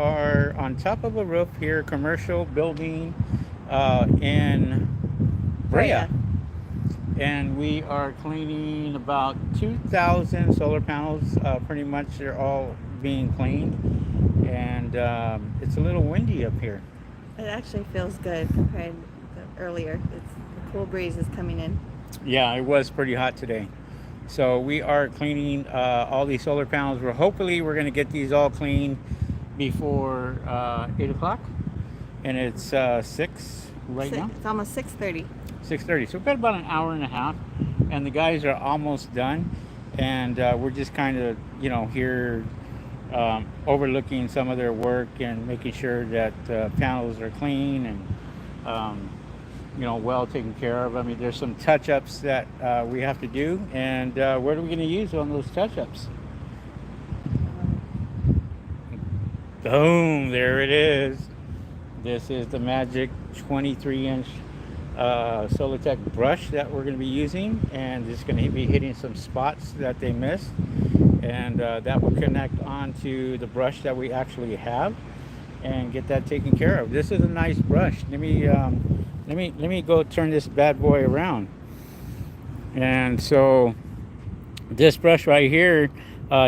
are on top of a roof here, commercial building in Brea, Brea. and we are cleaning about 2,000 solar panels. Pretty much they're all being cleaned, and it's a little windy up here. It actually feels good compared to earlier. It's the cool breeze is coming in. Yeah, it was pretty hot today. So we are cleaning all these solar panels. We're going to get these all cleaned before 8 o'clock, and it's 6 right now. It's almost 6:30. 6:30. So we've got about an hour and a half, and the guys are almost done, and we're just kind of here overlooking some of their work and making sure that panels are clean and well taken care of. I mean, there's some touch-ups that we have to do, and what are we going to use on those touch-ups? Boom! There it is. This is the magic 23-inch Solitech brush that we're going to be using, and it's going to be hitting some spots that they missed, and that will connect onto the brush that we actually have and get that taken care of. This is a nice brush. Let me go turn this bad boy around. And so this brush right here,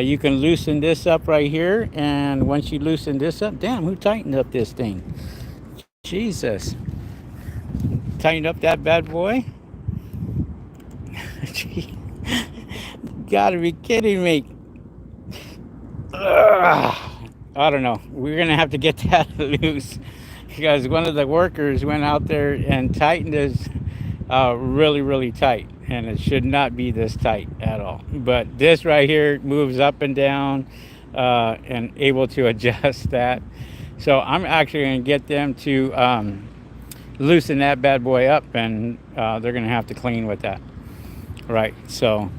you can loosen this up right here, and once you loosen this up, damn, who tightened up this thing? Jesus. Tightened up that bad boy. Gee, gotta be kidding me. Ugh. I don't know. We're gonna have to get that loose because one of the workers went out there and tightened this really, really tight, and it should not be this tight at all. But this right here moves up and down, and able to adjust that. So I'm actually gonna get them to loosen that bad boy up, and they're gonna have to clean with that. Right. So,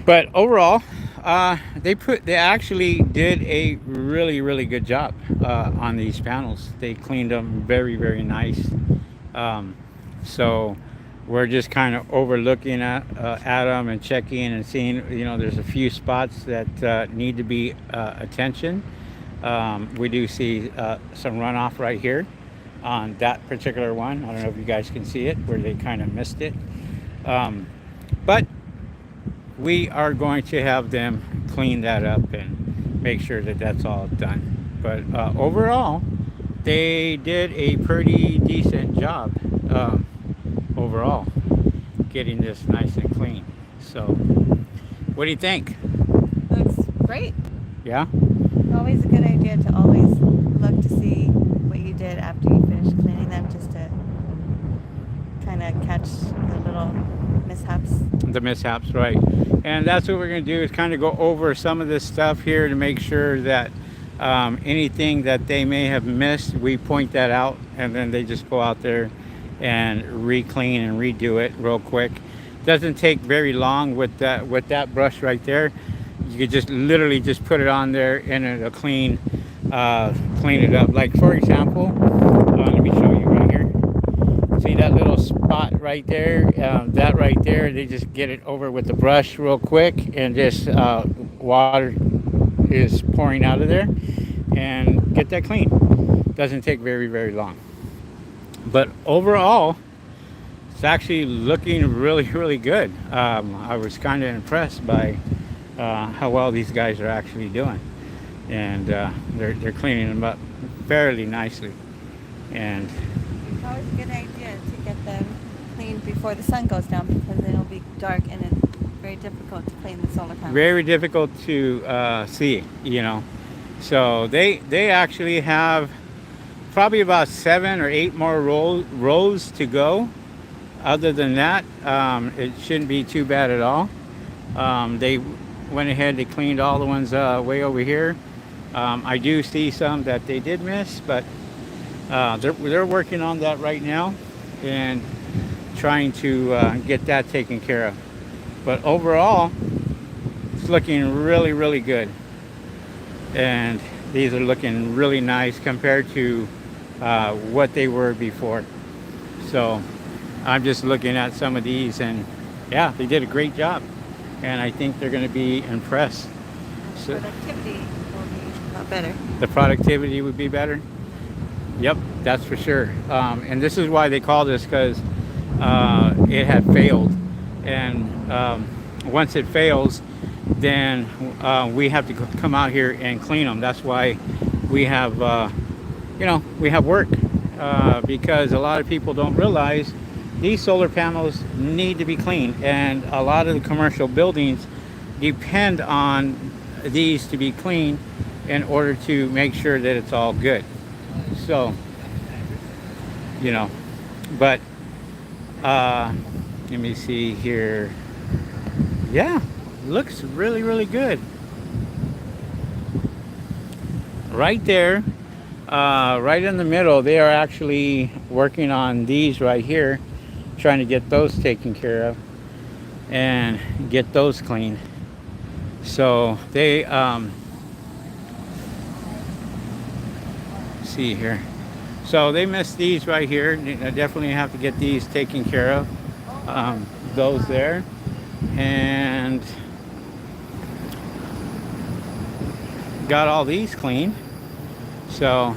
but overall, they actually did a really, really good job on these panels. They cleaned them very, very nice. Um, so we're just kind of overlooking at them and checking and seeing. There's a few spots that need to be attention. We do see some runoff right here on that particular one. I don't know if you guys can see it where they kind of missed it. But we are going to have them clean that up and make sure that that's all done. But overall, they did a pretty decent job overall getting this nice and clean. So, what do you think? Looks great. Yeah? Always a good idea to always look to see what you did after you finish cleaning them, just to kind of catch the little mishaps. The mishaps, right? And that's what we're going to do is kind of go over some of this stuff here to make sure that anything that they may have missed, we point that out, and then they just go out there and re-clean and redo it real quick. Doesn't take very long with that brush right there. You could just literally just put it on there and it'll clean it up. Like for example, let me show you right here. See that little spot right there? That right there, they just get it over with the brush real quick, and just water is pouring out of there, and get that clean. Doesn't take very, very long. But overall, it's actually looking really, really good. I was kind of impressed by how well these guys are actually doing, and they're cleaning them up fairly nicely. And It's always a good idea to get them cleaned before the sun goes down, because it'll be dark and it's very difficult to clean the solar panels. very difficult to see. So they actually have probably about 7 or 8 more rows to go. Other than that, it shouldn't be too bad at all. They went ahead, they cleaned all the ones way over here. I do see some that they did miss, but they're working on that right now and trying to get that taken care of. But overall, it's looking really, really good. And these are looking really nice compared to what they were before. So I'm just looking at some of these, and yeah, they did a great job. And I think they're going to be impressed. So, Productivity will be lot better. The productivity would be better. Yep, that's for sure. And this is why they call this, because it had failed. And once it fails, then we have to come out here and clean them. That's why we have, we have work, because a lot of people don't realize these solar panels need to be cleaned, and a lot of the commercial buildings depend on these to be cleaned in order to make sure that it's all good. So, but let me see here. Yeah, looks really, really good. Right there, right in the middle, they are actually working on these right here, trying to get those taken care of and get those cleaned. So they see here. So they missed these right here. I definitely have to get these taken care of. Those there, and got all these clean. So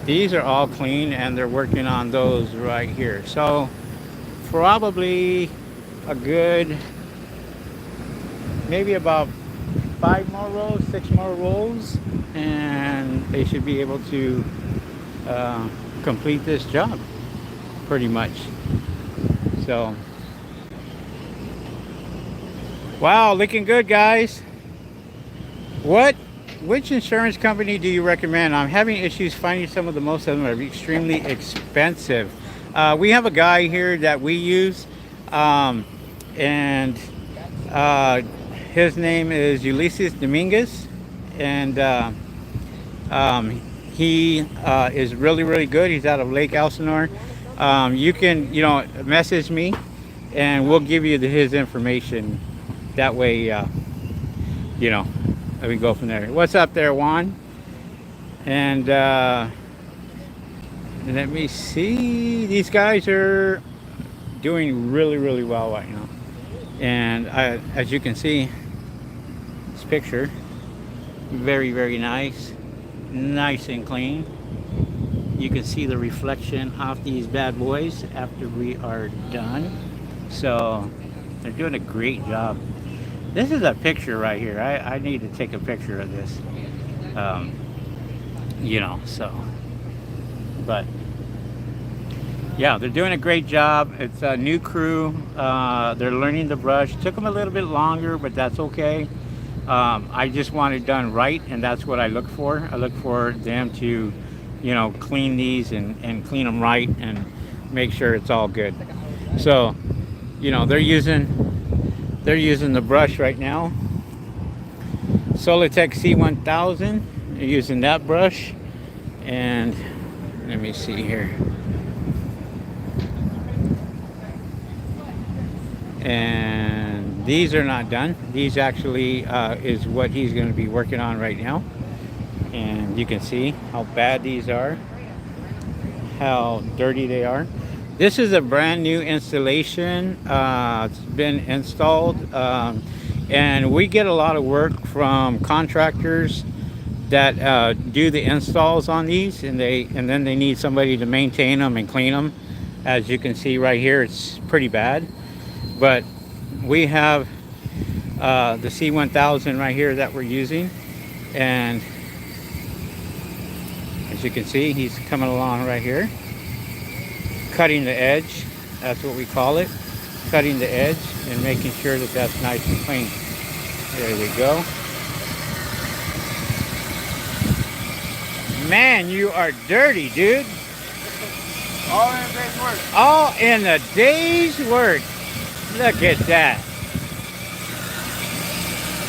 these are all clean, and they're working on those right here. So probably a good, maybe about 5 more rows, 6 more rows, and they should be able to complete this job pretty much. So wow, looking good, guys. Which insurance company do you recommend? I'm having issues finding some of them. Most of them are extremely expensive. We have a guy here that we use, and his name is Ulysses Dominguez, and he is really, really good. He's out of Lake Elsinore. You can, message me, and we'll give you his information. That way, we go from there. What's up there, Juan? And let me see. These guys are doing really, really well right now. And as you can see, this picture, very, very nice. Nice and clean. You can see the reflection off these bad boys after we are done. So they're doing a great job. This is a picture right here. I need to take a picture of this. But yeah, they're doing a great job. It's a new crew. They're learning the brush. Took them a little bit longer, but that's okay. I just want it done right, and that's what I look for. I look for them to, clean these and clean them right and make sure it's all good. So, they're using the brush right now. Solitech C1000. They're using that brush. And let me see here. And these are not done. These actually is what he's going to be working on right now. And you can see how bad these are, how dirty they are. This is a brand new installation. It's been installed, and we get a lot of work from contractors that do the installs on these, and then they need somebody to maintain them and clean them. As you can see right here, it's pretty bad. But we have the C1000 right here that we're using, and as you can see, he's coming along right here, cutting the edge. That's what we call it, cutting the edge and making sure that that's nice and clean. There we go. Man, you are dirty, dude. All in a day's work. All in a day's work. Look at that.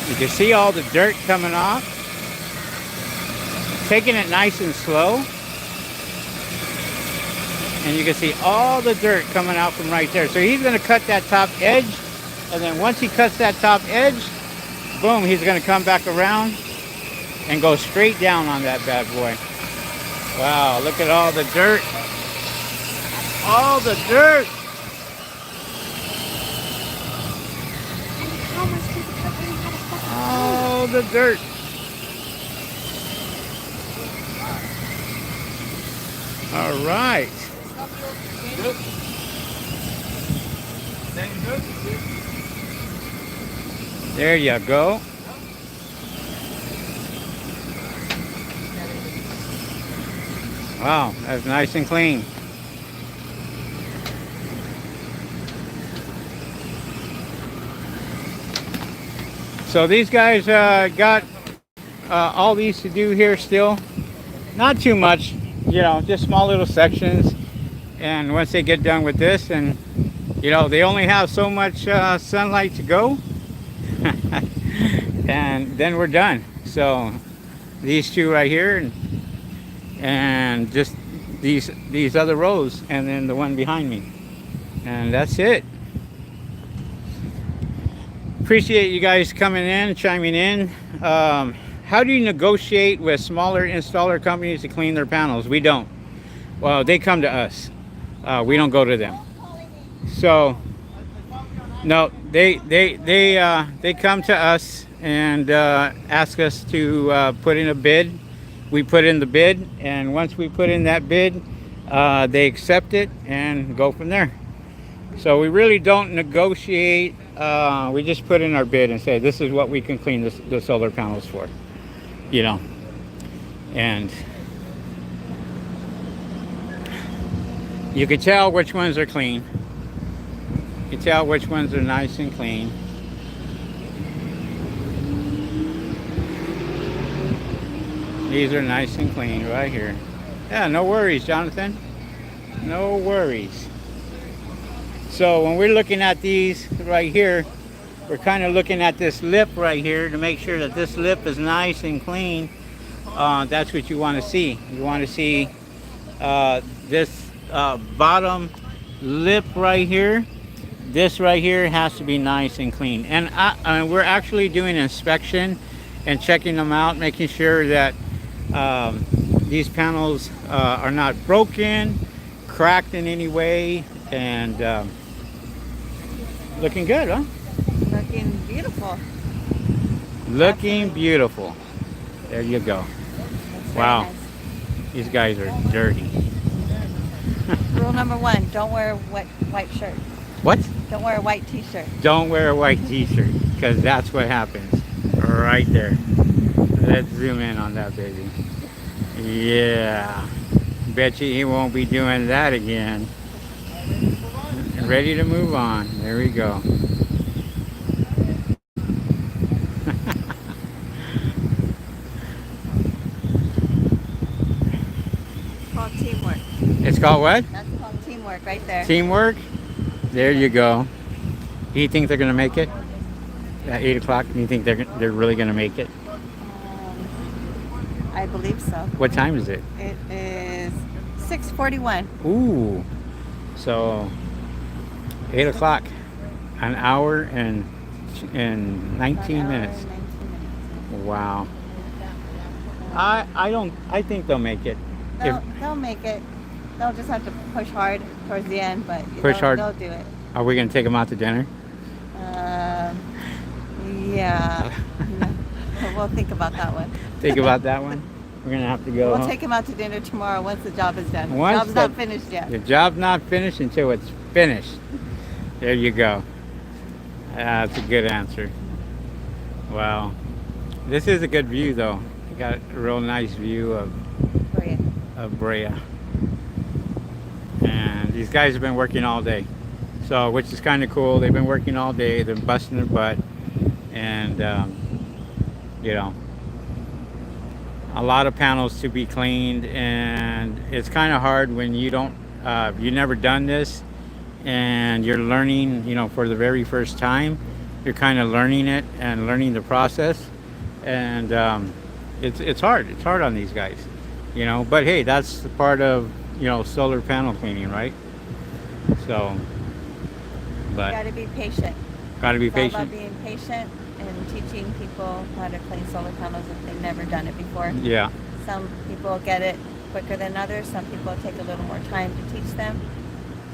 You can see all the dirt coming off. Taking it nice and slow. And you can see all the dirt coming out from right there. So he's going to cut that top edge. And then once he cuts that top edge, boom, he's going to come back around and go straight down on that bad boy. Wow, look at all the dirt. All the dirt. All the dirt. All right. Good. Thank good. There you go. Wow, that's nice and clean. So these guys got all these to do here still. Not too much, just small little sections. And once they get done with this, and they only have so much sunlight to go, and then we're done. So these two right here, and just these other rows, and then the one behind me, and that's it. Appreciate you guys coming in, chiming in. How do you negotiate with smaller installer companies to clean their panels? We don't. Well, they come to us. We don't go to them. So no, they come to us and ask us to put in a bid. We put in the bid, and once we put in that bid, they accept it and go from there. So we really don't negotiate. We just put in our bid and say this is what we can clean the solar panels for, and you can tell which ones are clean. You can tell which ones are nice and clean. These are nice and clean right here. Yeah, no worries, Jonathan. No worries. So when we're looking at these right here, we're kind of looking at this lip right here to make sure that this lip is nice and clean. That's what you want to see. You want to see this bottom lip right here. This right here has to be nice and clean. And we're actually doing inspection and checking them out, making sure that these panels are not broken, cracked in any way, and looking good, huh? Looking beautiful. Looking beautiful. There you go. That's very Wow. nice. These guys are dirty. Rule number 1, don't wear a white shirt. What? Don't wear a white t-shirt. Don't wear a white t-shirt, because that's what happens right there. Let's zoom in on that baby. Yeah. Bet you he won't be doing that again. Ready to move on. There we go. It's called teamwork. It's called what? That's called teamwork right there. Teamwork? There you go. Do you think they're going to make it? At 8 o'clock? Do you think they're really going to make it? I believe so. What time is it? It is 6:41. Ooh. So 8 o'clock. An hour and 19 minutes. 19 minutes. Wow. I think they'll make it. They'll make it. They'll just have to push hard towards the end, but Push hard. they'll do it. Are we going to take them out to dinner? Yeah. We'll think about that one. Think about that one. We're going to have to go. We'll take him out to dinner tomorrow once the job is done. Once Job's not finished yet. The job's not finished until it's finished. There you go. That's a good answer. Wow. This is a good view, though. You got a real nice view of Brea. And these guys have been working all day. So, which is kind of cool. They've been working all day. They're busting their butt. And, a lot of panels to be cleaned. And it's kind of hard when you don't, you've never done this. And you're learning, for the very first time. You're kind of learning it and learning the process. And it's hard. It's hard on these guys. But hey, that's the part of, solar panel cleaning, right? So, but You got to be patient. got to be It's all patient. about being patient and teaching people how to clean solar panels if they've never done it before. Yeah, Some people get it quicker than others. Some people take a little more time to teach them.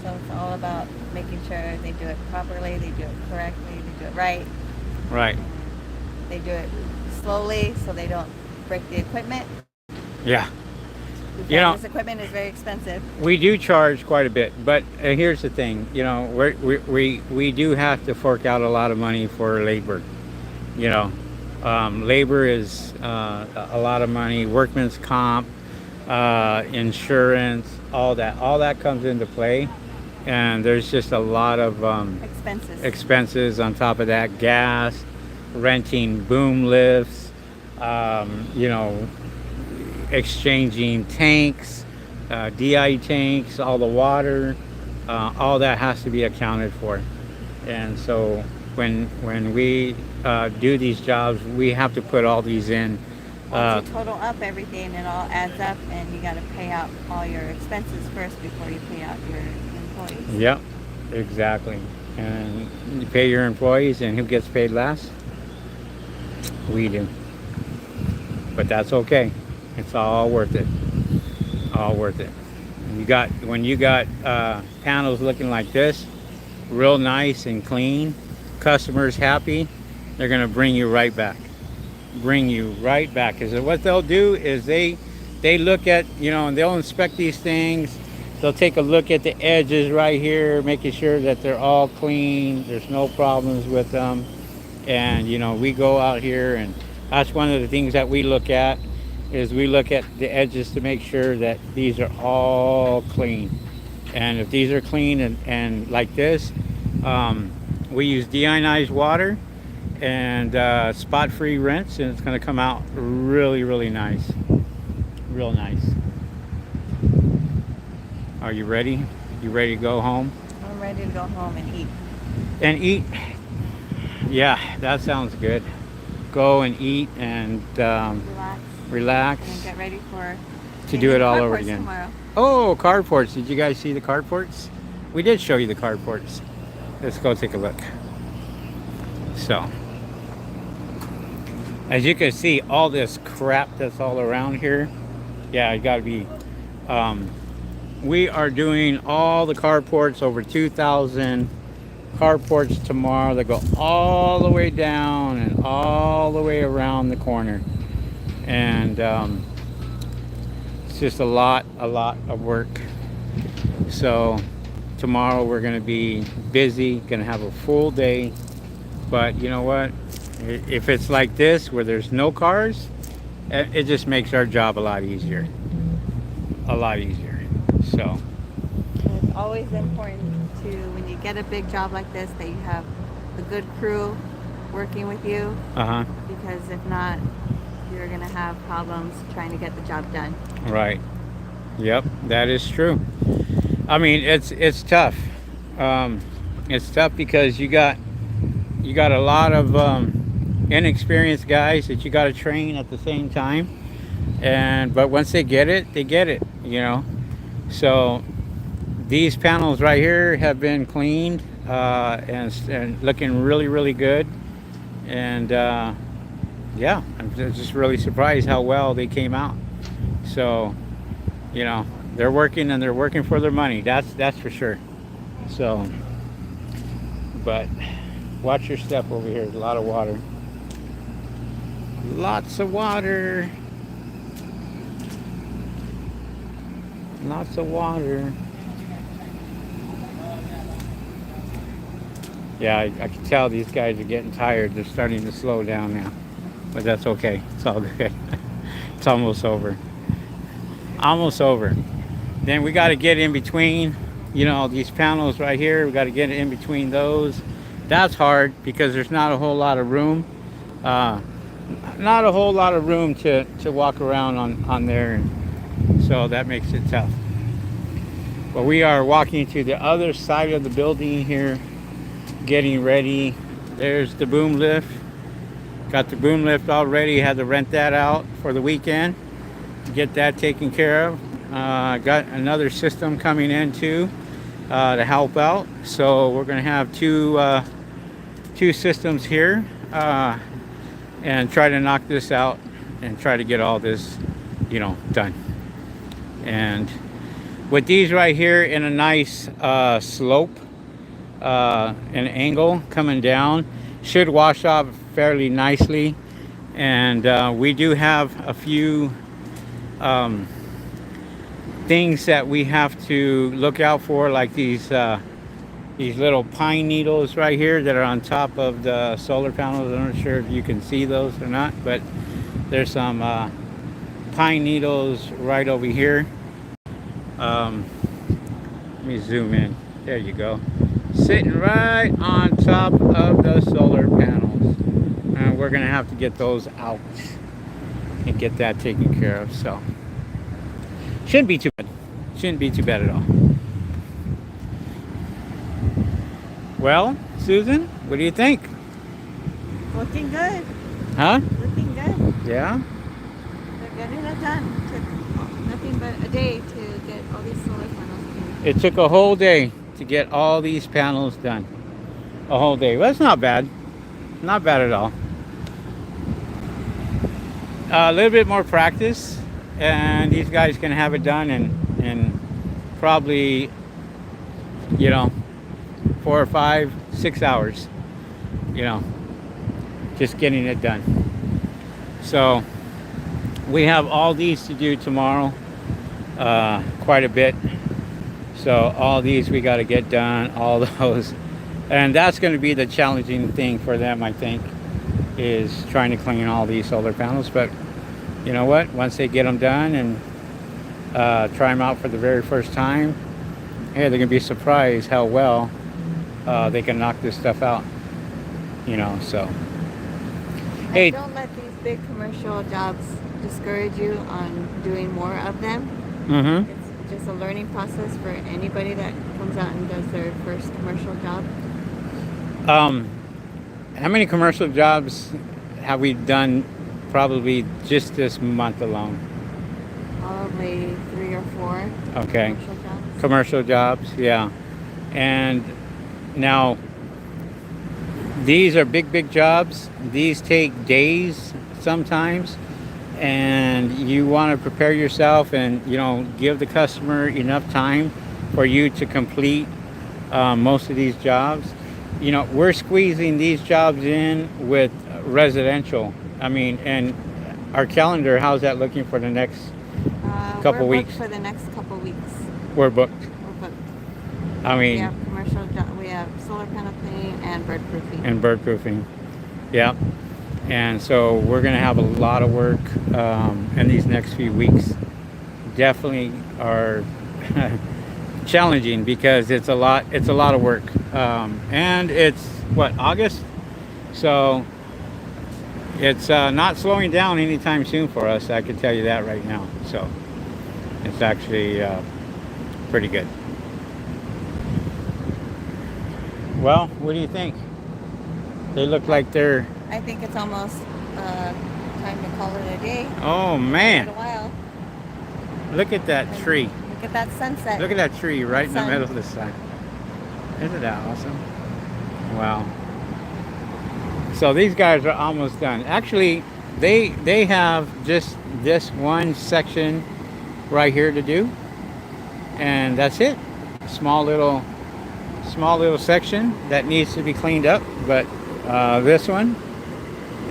So it's all about making sure they do it properly, they do it correctly, they do it right. right. They do it slowly so they don't break the equipment. Yeah, Because You know, this equipment is very expensive. we do charge quite a bit, but here's the thing. You know, we do have to fork out a lot of money for labor. You know, labor is a lot of money. Workman's comp, insurance, all that comes into play, and there's just a lot of Expenses. expenses on top of that. Gas, renting boom lifts, you know, exchanging tanks, DI tanks, all the water, all that has to be accounted for. And so when we do these jobs, we have to put all these in. Once you total up everything, it all adds up, and you got to pay out all your expenses first before you pay out your employees. Yep, exactly. And you pay your employees, and who gets paid last? We do. But that's okay. It's all worth it. All worth it. When you got panels looking like this, real nice and clean, customers happy, they're gonna bring you right back. Bring you right back. Because what they'll do is they look at, you know, and they'll inspect these things. They'll take a look at the edges right here, making sure that they're all clean. There's no problems with them. And you know, we go out here, and that's one of the things that we look at, is we look at the edges to make sure that these are all clean. And if these are clean and like this, we use deionized water and spot-free rinse, and it's going to come out really, really nice. Real nice. Are you ready? You ready to go home? I'm ready to go home and eat. And eat? Yeah, that sounds good. Go and eat and Relax. relax. And then get ready for To do it all over carports again. tomorrow. Oh, carports. Did you guys see the carports? We did show you the carports. Let's go take a look. So, as you can see, all this crap that's all around here, yeah, it got to be. We are doing all the carports, over 2,000 carports tomorrow. That go all the way down and all the way around the corner. And it's just a lot of work. So tomorrow we're going to be busy, going to have a full day. But you know what? If it's like this, where there's no cars, it just makes our job a lot easier. A lot easier. So It's always important to, when you get a big job like this, that you have a good crew working with you. Because if not, you're going to have problems trying to get the job done. Right. Yep, that is true. I mean, it's tough. It's tough because you got a lot of inexperienced guys that you got to train at the same time. But once they get it, you know. So these panels right here have been cleaned and looking really, really good. And yeah, I'm just really surprised how well they came out. So, you know, they're working, and they're working for their money. That's for sure. So, but watch your step over here. There's a lot of water. Lots of water. Lots of water. Yeah, I can tell these guys are getting tired. They're starting to slow down now. But that's okay. It's all good. It's almost over. Almost over. Then we got to get in between, you know, these panels right here. We got to get in between those. That's hard because there's not a whole lot of room. Not a whole lot of room to walk around on there. So that makes it tough. But we are walking to the other side of the building here, getting ready. There's the boom lift. Got the boom lift already. Had to rent that out for the weekend. Get that taken care of. Got another system coming in too to help out. So we're going to have two systems here and try to knock this out and try to get all this, you know, done. And with these right here in a nice slope, an angle coming down, should wash off fairly nicely. And we do have a few things that we have to look out for, like these little pine needles right here that are on top of the solar panels. I'm not sure if you can see those or not, but there's some pine needles right over here. Um, Let me zoom in. There you go. Sitting right on top of the solar panels. And we're going to have to get those out and get that taken care of. So, shouldn't be too bad. Shouldn't be too bad at all. Well, Susan, what do you think? Looking good. Huh? Looking good. Yeah? They're getting it done. Took nothing but a day to get all these solar panels cleaned. It took a whole day to get all these panels done. A whole day. Well, that's not bad. Not bad at all. A little bit more practice, and these guys can have it done in probably, 4 or 5, 6 hours. Just getting it done. So we have all these to do tomorrow. Quite a bit. So all these we got to get done. All those, and that's going to be the challenging thing for them, I think, is trying to clean all these solar panels. But you know what? Once they get them done and try them out for the very first time, hey, they're going to be surprised how well they can knock this stuff out. So hey, And don't let these big commercial jobs discourage you on doing more of them. mm-hmm. It's just a learning process for anybody that comes out and does their first commercial job. How many commercial jobs have we done? Probably just this month alone. Probably 3 or 4 Okay. commercial jobs. Commercial jobs, yeah. And now these are big jobs. These take days sometimes, and you want to prepare yourself and give the customer enough time for you to complete most of these jobs. We're squeezing these jobs in with residential. I mean, and our calendar, how's that looking for the next couple we're booked weeks? for the next couple weeks. We're booked. We're booked. I We mean, have commercial job. We have solar panel cleaning and bird proofing. and bird proofing. Yeah. And so we're going to have a lot of work in these next few weeks. Definitely are challenging because it's a lot of work. And it's August? So it's not slowing down anytime soon for us. I can tell you that right now. So it's actually pretty good. Well, what do you think? They look like they're... I think it's almost time to call it a day. Oh, In a man. while. Look at that tree. Look at that sunset. Look at that tree right in the Sun. middle of the sun. Isn't that awesome? Wow. So these guys are almost done. Actually, they have just this one section right here to do. And that's it. Small little section that needs to be cleaned up, but this one,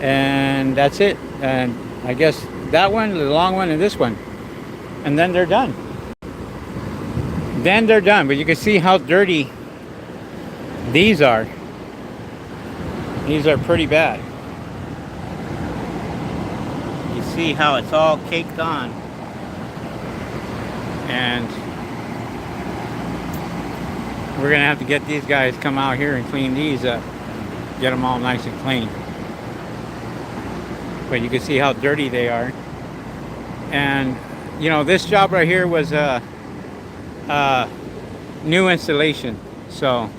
and that's it. And I guess that one, the long one, and this one, and then they're done. But you can see how dirty these are. These are pretty bad. You see how it's all caked on, and we're gonna have to get these guys come out here and clean these up, get them all nice and clean. But you can see how dirty they are. And this job right here was a new installation. So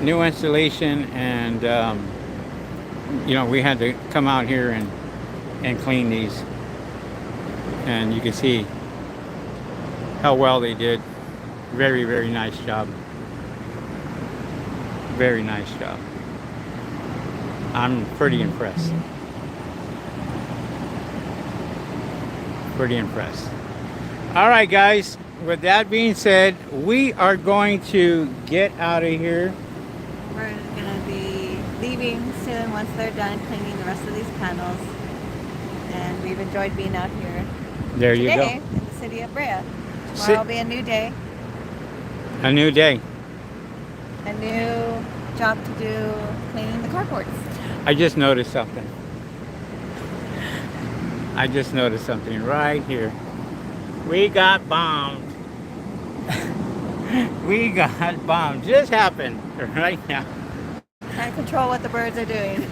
new installation, and we had to come out here and clean these. And you can see how well they did. Very, very nice job. Very nice job. I'm pretty impressed. Pretty impressed. All right, guys. With that being said, we are going to get out of here. We're going to be leaving soon once they're done cleaning the rest of these panels. And we've enjoyed being out here There you today go. in the city of Brea. Si- Tomorrow will be a new day, A new day. a new job to do, cleaning the carports. I just noticed something. I just noticed something right here. We got bombed. We got bombed. Just happened right now. Can't control what the birds are doing.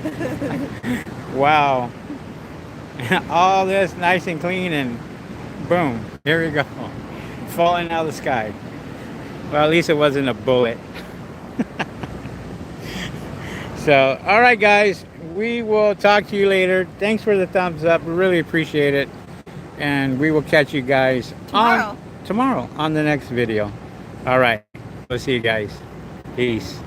Wow. All this nice and clean, and boom, here we go. Falling out of the sky. Well, at least it wasn't a bullet. So, all right, guys, we will talk to you later. Thanks for the thumbs up. We really appreciate it. And we will catch you guys tomorrow on the next video. All right. We'll see you guys. Peace.